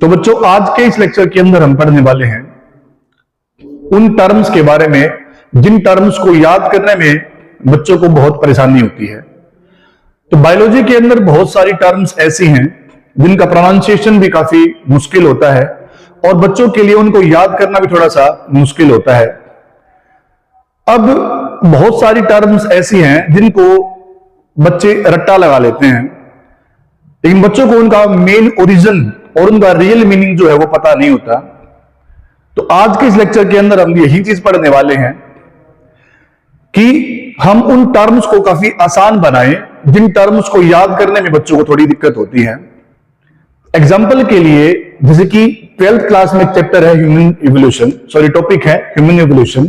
तो बच्चों, आज के इस लेक्चर के अंदर हम पढ़ने वाले हैं उन टर्म्स के बारे में जिन टर्म्स को याद करने में बच्चों को बहुत परेशानी होती है। तो बायोलॉजी के अंदर बहुत सारी टर्म्स ऐसी हैं जिनका प्रोनाउंसिएशन भी काफी मुश्किल होता है और बच्चों के लिए उनको याद करना भी थोड़ा सा मुश्किल होता है। अब बहुत सारी टर्म्स ऐसी हैं जिनको बच्चे रट्टा लगा लेते हैं, लेकिन बच्चों को उनका मेन ओरिजिन और उनका रियल मीनिंग जो है वो पता नहीं होता। तो आज के इस लेक्चर के अंदर हम यही चीज पढ़ने वाले हैं कि हम उन टर्म्स को काफी आसान बनाएं जिन टर्म्स को याद करने में बच्चों को थोड़ी दिक्कत होती है। एग्जाम्पल के लिए, जैसे कि 12th क्लास में एक चैप्टर है ह्यूमन इवोल्यूशन, टॉपिक है ह्यूमन इवोल्यूशन।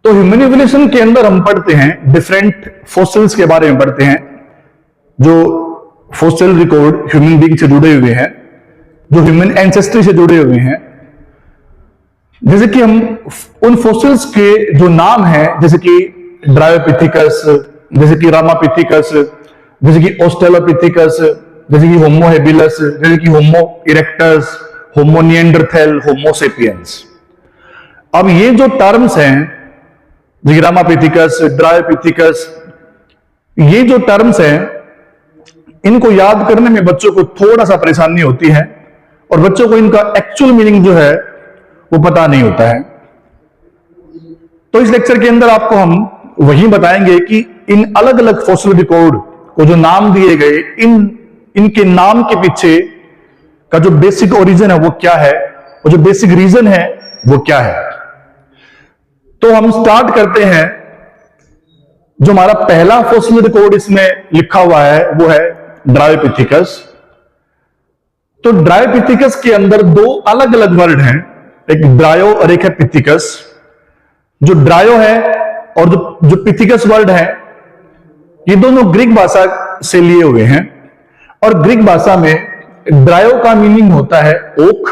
तो ह्यूमन इवोल्यूशन के अंदर हम पढ़ते हैं डिफरेंट फॉसिल्स के बारे में पढ़ते हैं, जो फॉसिल रिकॉर्ड ह्यूमन बीइंग से जुड़े हुए हैं, जो ह्यूमन एंसेस्ट्री से जुड़े हुए हैं। जैसे कि हम उन फॉसिल्स के जो नाम हैं, जैसे कि ड्रायोपिथिकस, जैसे कि रामापिथिकस, जैसे कि ऑस्ट्रेलोपिथिकस, जैसे कि होमो हेबिलस, जैसे कि होमो इरेक्टस, होमो निएंडरथैल, होमो सेपियंस। अब ये जो टर्म्स हैं, जैसे रामापिथिकस, ड्रायोपिथिकस, ये जो टर्म्स हैं इनको याद करने में बच्चों को थोड़ा सा परेशानी होती है और बच्चों को इनका एक्चुअल मीनिंग जो है वो पता नहीं होता है। तो इस लेक्चर के अंदर आपको हम वही बताएंगे कि इन अलग अलग फॉसिल रिकॉर्ड को जो नाम दिए गए, इनके नाम के पीछे का जो बेसिक ओरिजिन है वो क्या है और जो बेसिक रीजन है वो क्या है। तो हम स्टार्ट करते हैं। जो हमारा पहला फॉसिल रिकॉर्ड इसमें लिखा हुआ है वो है ड्रायोपिथिकस। तो ड्रायोपिथिकस के अंदर दो अलग अलग वर्ड हैं, एक ड्रायो और एक है पिथिकस। जो ड्रायो है और जो पिथिकस वर्ड है, ये दोनों ग्रीक भाषा से लिए हुए हैं और ग्रीक भाषा में ड्रायो का मीनिंग होता है ओक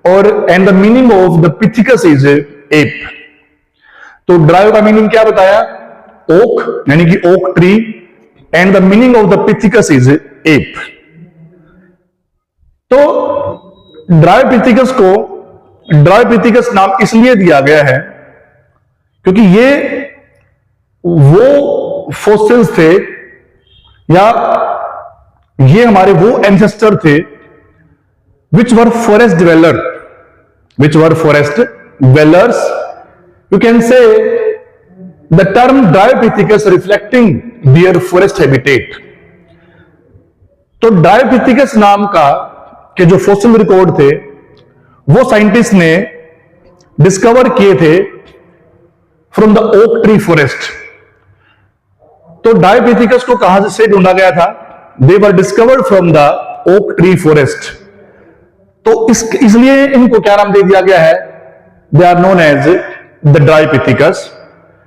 और and the meaning of the pithecus is ape. तो ड्रायो का मीनिंग क्या बताया? ओक, यानी कि oak tree, and the meaning of the pithecus is ape. तो ड्रायोपिथिकस नाम इसलिए दिया गया है क्योंकि ये वो फॉसिल्स थे या ये हमारे वो एंसेस्टर थे विच वर forest dwellers, you can say the term Dryopithecus reflecting their forest habitat। तो Dryopithecus नाम के जो फॉसिल रिकॉर्ड थे वो साइंटिस्ट ने डिस्कवर किए थे from the oak tree forest. तो Dryopithecus को कहां से ढूंढा गया था? They were discovered from the oak tree forest. तो इसलिए इनको क्या नाम दे दिया गया है? They are known as the Dryopithecus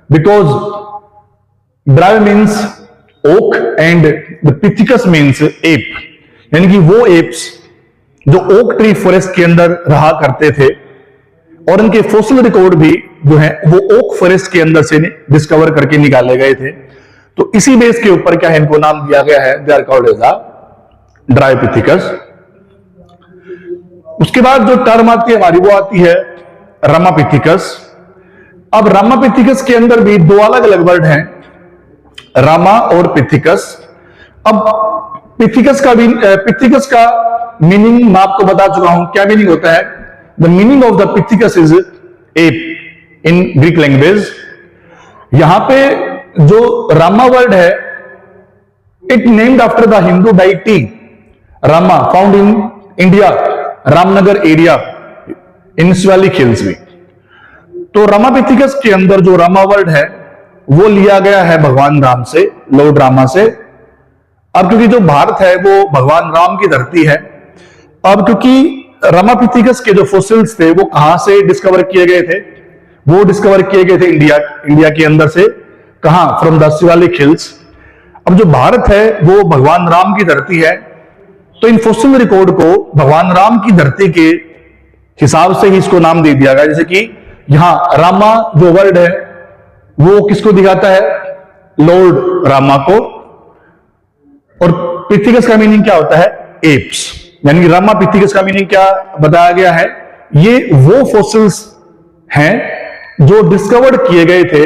because Dryo means oak and the Pithecus means ape, यानी कि वो एप्स जो ओक ट्री फॉरेस्ट के अंदर रहा करते थे और उनके फॉसिल रिकॉर्ड भी जो है वो ओक फॉरेस्ट के अंदर से डिस्कवर करके निकाले गए थे। तो इसी बेस के ऊपर क्या है, इनको नाम दिया गया है, they are called as the Dryopithecus। उसके बाद जो टर्म आती है हमारी वो आती है रामापिथिकस। अब रामापिथिकस के अंदर भी दो अलग अलग वर्ड हैं, रामा और पिथिकस। अब पिथिकस का मीनिंग मैं आपको बता चुका हूं, क्या मीनिंग होता है? The meaning of the pithecus is ape in Greek language. यहां पे जो रामा वर्ड है, it named after the Hindu deity Rama found in India, Ramnagar area in Shivalik hills भी। तो रामापिथिकस के अंदर जो रामा वर्ड है वो लिया गया है भगवान राम से, लॉर्ड रामा से। अब क्योंकि जो भारत है वो भगवान राम की धरती है, अब क्योंकि रामापिथिकस के जो फॉसिल्स थे वो कहां से डिस्कवर किए गए थे? वो डिस्कवर किए गए थे इंडिया के अंदर से। कहां? From the Shivalik hills. अब जो भारत है वो भगवान राम की धरती है, तो इन फॉसिल रिकॉर्ड को भगवान राम की धरती के हिसाब से ही इसको नाम दे दिया गया। जैसे कि यहां रामा जो वर्ड है वो किसको दिखाता है? लॉर्ड रामा को। और पिथिकस का मीनिंग क्या होता है? एप्स। यानी कि रामापिथिकस का मीनिंग क्या बताया गया है? ये वो फॉसिल्स हैं जो डिस्कवर्ड किए गए थे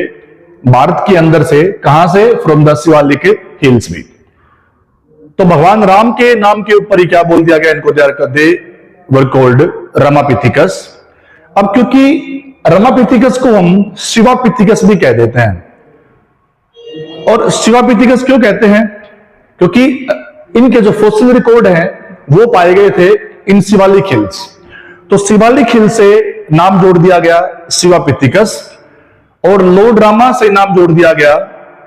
भारत के अंदर से। कहां से? फ्रॉम द शिवालिक हिल्स में। तो भगवान राम के नाम के ऊपर ही क्या बोल दिया गया इनको? दे वर कॉल्ड रामापिथिकस। अब क्योंकि रामापिथिकस को हम शिवापिथिकस भी कह देते हैं। और शिवापिथिकस क्यों कहते हैं? क्योंकि इनके जो फॉसिल रिकॉर्ड हैं वो पाए गए थे इन शिवालिक हिल्स। तो शिवालिक हिल से नाम जोड़ दिया गया शिवापिथिकस और लॉर्ड रामा से नाम जोड़ दिया गया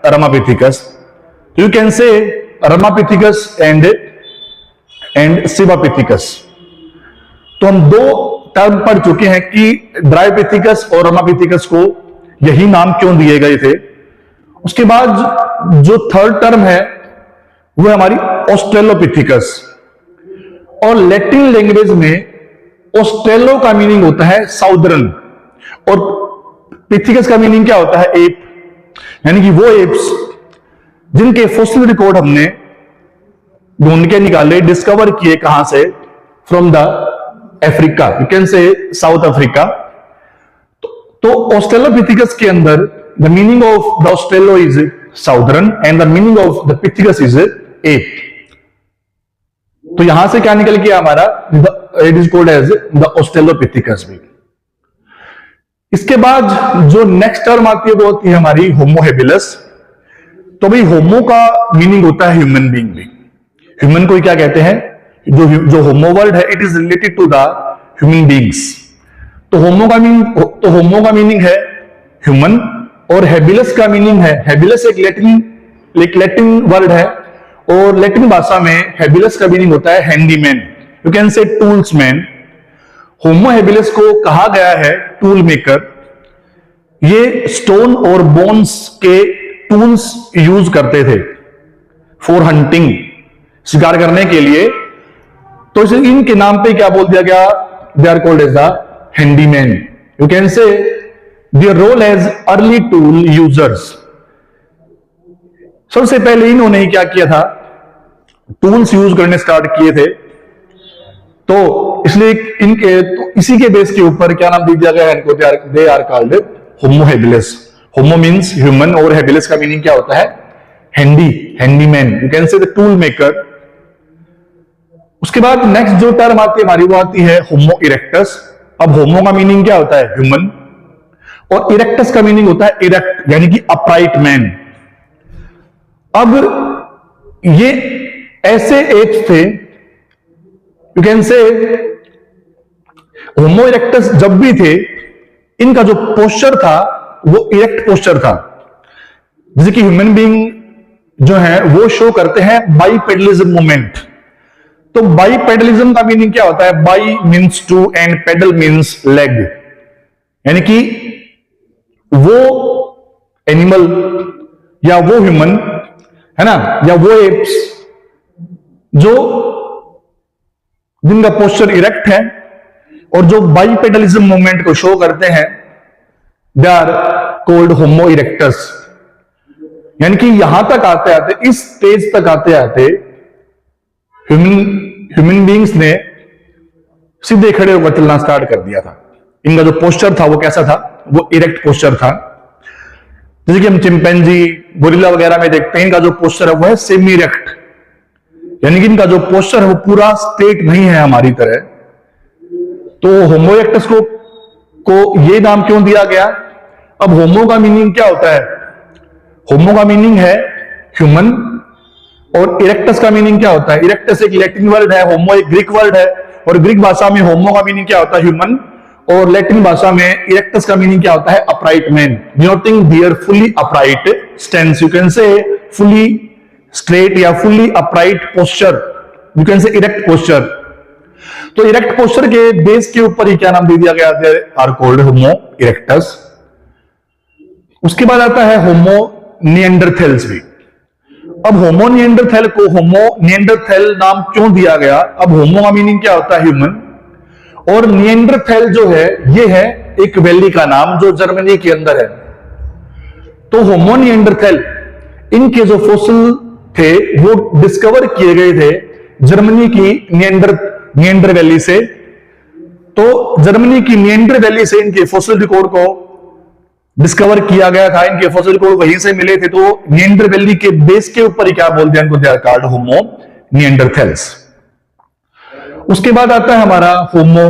रामापिथिकस। यू कैन से रामापिथिकस एंड शिवापिथिकस। तो हम दो टर्म पढ़ चुके हैं कि ड्रायोपिथिकस और रामापिथिकस को यही नाम क्यों दिए गए थे। उसके बाद जो थर्ड टर्म है वो हमारी ऑस्ट्रेलोपिथिकस। और लैटिन लैंग्वेज में ऑस्ट्रेलो का मीनिंग होता है साउदर्न और पिथिकस का मीनिंग क्या होता है? एप। यानी कि वो एप्स जिनके फॉसिल रिकॉर्ड हमने ढूंढ के निकाले, डिस्कवर किए कहां से? From the Africa, you can say South Africa. तो ऑस्ट्रेलोपिथिकस के अंदर the meaning of the australo is southern and the meaning of the pithecus is ape. तो यहां से क्या निकल गया हमारा? It is called as the australopithecus भी। इसके बाद जो नेक्स्ट टर्म आती है वो होती है हमारी होमो हेबिलस। तो भाई होमो का मीनिंग होता है ह्यूमन बीइंग भी। ह्यूमन को क्या कहते हैं? जो होमो वर्ड है it is related to the human beings. तो होमो का मीनिंग है ह्यूमन और हेबिलस का मीनिंग है, हेबिलस एक लैटिन वर्ड है और लैटिन भाषा में हेबिलस का मीनिंग होता है handyman, you can say tools man. Homo habilis को कहा गया है टूल मेकर। ये स्टोन और बोन्स के टूल्स यूज करते थे फॉर हंटिंग, शिकार करने के लिए। तो इनके नाम पे क्या बोल दिया गया? They are called as the handyman, you can say their role as early tool users. सबसे पहले इन्होंने ही क्या किया था? टूल्स यूज करने स्टार्ट किए थे। तो इसलिए तो इसी के बेस के ऊपर क्या नाम दिया गया है इनको? They are called homo habilis. Homo means human और हेबिलस का मीनिंग क्या होता है? Handyman, you can say the tool maker. उसके बाद नेक्स्ट जो टर्म आती है हमारी वो आती है होमो इरेक्टस। अब होमो का मीनिंग क्या होता है? ह्यूमन। और इरेक्टस का मीनिंग होता है इरेक्ट, यानी कि अपराइट मैन। अब ये ऐसे एप्स थे, यू कैन से होमो इरेक्टस जब भी थे इनका जो पोस्चर था वो इरेक्ट पोस्चर था। जैसे कि ह्यूमन बीइंग जो है वो शो करते हैं बाईपेडलिज्म मूवमेंट। तो बाईपेडलिज्म का मीनिंग क्या होता है? Bi means two and pedal means leg. यानी कि वो एनिमल या वो ह्यूमन है ना, या वो एप्स जो जिनका पोस्चर इरेक्ट है और जो बाईपेडलिज्म मूवमेंट को शो करते हैं, they are called homo erectus. यानी कि यहां तक आते आते, इस स्टेज तक आते आते ह्यूमन बीइंग्स ने सीधे खड़े होकर चलना स्टार्ट कर दिया था। इनका जो पोस्चर था वो कैसा था? वो इरेक्ट पोस्चर था। जैसे कि हम चिंपैंजी, गोरिल्ला वगैरह में देखते हैं इनका जो पोस्चर है वो है सेमी इरेक्ट, यानी कि इनका जो पोस्चर है वो पूरा स्ट्रेट नहीं है हमारी तरह। तो होमो इरेक्टस को ये नाम क्यों दिया गया? अब होमो का मीनिंग क्या होता है? होमो का मीनिंग है ह्यूमन और इरेक्टस का मीनिंग क्या होता है? इरेक्टस एक लैटिन वर्ड है, होमो एक ग्रीक वर्ड है और ग्रीक भाषा में होमो का मीनिंग क्या होता है? ह्यूमन। और लैटिन भाषा में इरेक्टस का मीनिंग क्या होता है? Upright man, denoting their fully upright stance, you can say fully straight या fully upright posture, you can say erect posture. तो इरेक्ट पोस्चर के बेस के ऊपर ही क्या नाम दे दिया गया? They are called homo erectus. उसके बाद आता है होमो निएंडरथैल्स भी। अब होमो निएंडरथैल को होमो निएंडरथैल नाम क्यों दिया गया? अब होमो का मीनिंग क्या होता है? ह्यूमन। और निएंडरथैल जो है ये है एक वैली का नाम जो जर्मनी के अंदर है। तो होमो निएंडरथैल इनके जो फॉसिल थे वो डिस्कवर किए गए थे जर्मनी की निएंडर वैली से। तो जर्मनी की निएंडर वैली से इनके फॉसिल रिकॉर्ड को डिस्कवर किया गया था, इनके फॉसिल रिकॉर्ड वहीं से मिले थे। तो निएंडर वैली के बेस के ऊपर ही क्या बोलते हैं इनको, दे आर कॉल्ड होमो निएंडरथैल्स। उसके बाद आता है हमारा होमो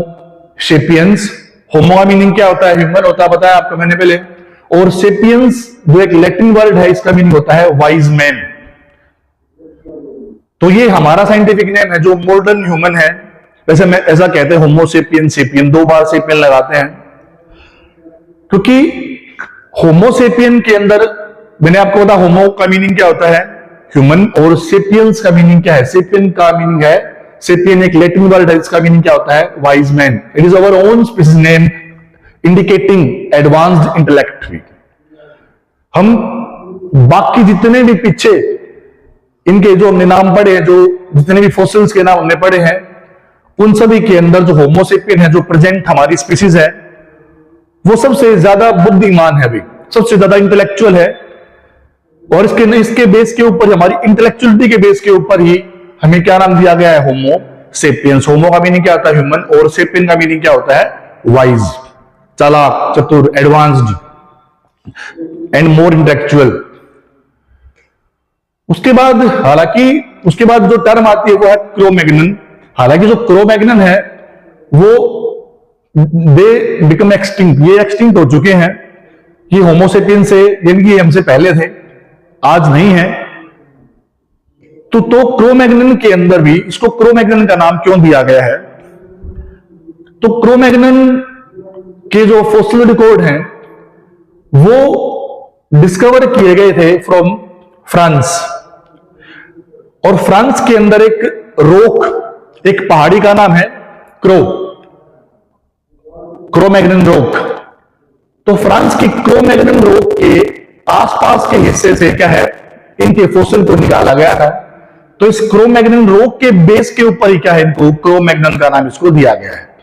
सेपियंस। होमो का मीनिंग क्या होता है, ह्यूमन होता है, बताया आपको मैंने पहले। और सेपियंस जो एक लैटिन वर्ड है, इसका मीनिंग होता है वाइज मैन। तो ये हमारा साइंटिफिक नेम है। जो मॉडर्न ह्यूमन है, वैसे मैं ऐसा कहते हैं होमो सेपियन, सेपियन 2 बार सेपियन लगाते हैं, क्योंकि होमो सेपियन के अंदर मैंने आपको बताया होमो का मीनिंग क्या होता है, ह्यूमन, और सेपियंस का मीनिंग क्या है, सेपियन का मीनिंग है, सेपियन एक लैटिन वर्ड है, इसका मीनिंग क्या होता है, wise man. It is our own species name indicating advanced intellect. हम बाकी जितने भी पीछे इनके जो हमने नाम पढ़े हैं, जो जितने भी फॉसिल्स के नाम हमने पढ़े हैं, उन सभी के अंदर जो होमो सेपियन है, जो प्रेजेंट हमारी स्पीसीज है, वो सबसे ज्यादा बुद्धिमान है, अभी सबसे ज्यादा इंटेलेक्चुअल है। और इसके बेस के ऊपर, हमारी इंटेलेक्चुअलिटी के बेस के ऊपर ही हमें क्या नाम दिया गया है, होमो सेपियंस। होमो का मीनिंग क्या होता है, ह्यूमन, और सेपियन का मीनिंग क्या होता है, वाइज, चालाक, चतुर, एडवांस्ड एंड मोर इंटेलेक्चुअल। उसके बाद उसके बाद जो टर्म आती है वो है क्रो-मैग्नन। हालांकि जो क्रो-मैग्नन है वो दे बिकम एक्सटिंक्ट, ये एक्सटिंक्ट हो चुके हैं। ये होमो सेपियन से, यानी हमसे पहले थे, आज नहीं है। तो क्रो-मैग्नन के अंदर भी, इसको क्रो-मैग्नन का नाम क्यों दिया गया है, तो क्रो-मैग्नन के जो फॉसिल रिकॉर्ड हैं वो डिस्कवर किए गए थे फ्रॉम फ्रांस। और फ्रांस के अंदर एक रोक, एक पहाड़ी का नाम है क्रो-मैग्नन रॉक। तो फ्रांस की क्रो-मैग्नन रॉक के आसपास के हिस्से से क्या है, इनके फॉसिल को निकाला गया था। तो इस क्रो-मैग्नन रॉक के बेस के ऊपर ही क्या है, इनको क्रो-मैग्नन का नाम इसको दिया गया है।